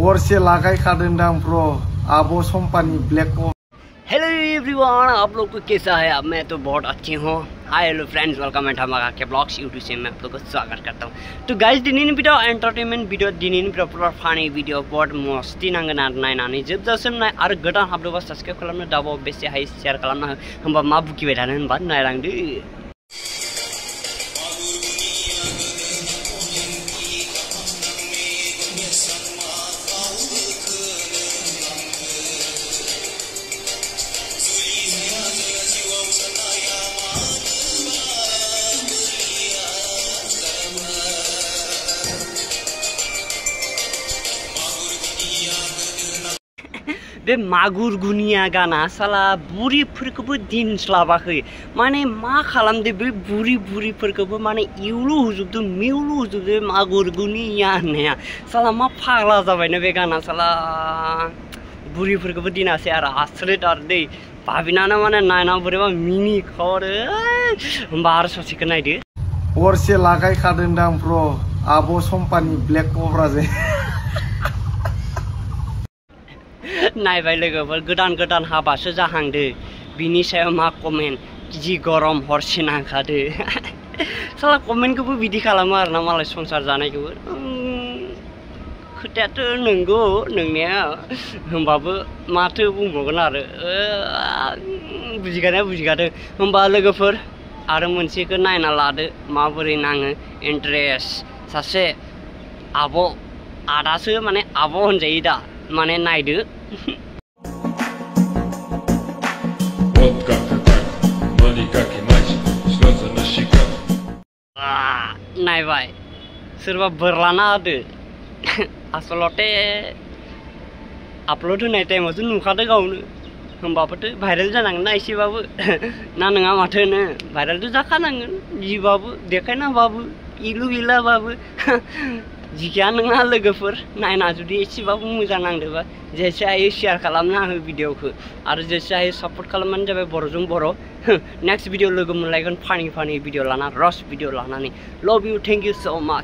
गरसे लागायखादोंदां ब्र आबो सम्पानि ब्लैक को। हेलो एवरीवन, आप लोग को कैसा है? अब मैं तो बहुत अच्छी हूँ। Hi hello friends, welcome eight हमारा के ब्लॉग्स यूट्यूब से मैं आप लोग को स्वागत करता हूँ। तो गाइस दिनैनि भिडियो एंटरटेनमेंट भिडियो, दिनैनि भिडियो पुरा फानी भिडियो बहुत मस्ती नांगोन आरो नायनानै जोबजासिम नाय आरो गोदान हाबदोंबा साबस्क्राइब खालामनो दाबाव बेसे हाय शेयार खालामना हो। होमबा मा बुकिबाय थानो होनबा नायलांदो। बे मागुर गुनिया गाना साला बुरिफोरखौबो दिनस्लाबाखै, माने मा खालामदो बे बुरिफोरखौबो माने इउलु होजोबदो मिउलु होजोबदो मागुर गुनिया होननाया। साला मा फाग्ला जाबायना बे गाना, साला बुरिफोरखौबो दिनासै आरो आसरित आरो दै भाबिनानो माने नायना बोरैबा मिनि खावरो। होमबा आरो ससेखौ नायदो। गरसे लागायखादोंदां ब्र आबो सम्पानि ब्लैक क'ब्राजों। नायबाय लोगोफोर, गोदान हाबासो जाहांदो, बिनि सायाव मा कमेन्ट, जि गरम हरसे नांखादो। साला कमेन्टखौबो बिदि खालामो आरो ना मालाय संसार जानायखौबो। खोथायाथ' नंगौ नोंनाया, होमबाबो माथो बुंबावगोन आरो। बुजिगादों। होमबा लोगोफोर आरो मोनसेखौ नायना लादो माबोरै नाङो। इन्ट्रेस्ट सासे आदासो माने आब' होनजायो दा, माने नायदो। नायबाय सोरबा बोरलाना होदो। आसलते आपलड होनाय टाइमावसो नुखादो गावनो, होमबाबोथ' भाइरेल जानांगोन ना एसेबाबो। ना नङा माथो होनो, भाइरेलथ' जाखानांगोन, जिबाबो देखायनाबाबो इलु इलाबाबो। जिखिया नङा लोगोफोर, नायना जुदि एसेबाबो मोजां नांदोंबा जेसे हायो शेयार खालामना हो भिडिअखौ, आरो जेसे हायो सापर्ट खालामबानो जाबाय बर'जों बर'। नेक्स्ट भिडिअ लोगो मोनलायगोन फानि भिडिअ लाना, रस भिडिअ लानानै। लव इउ, थेंक इउ सो माच।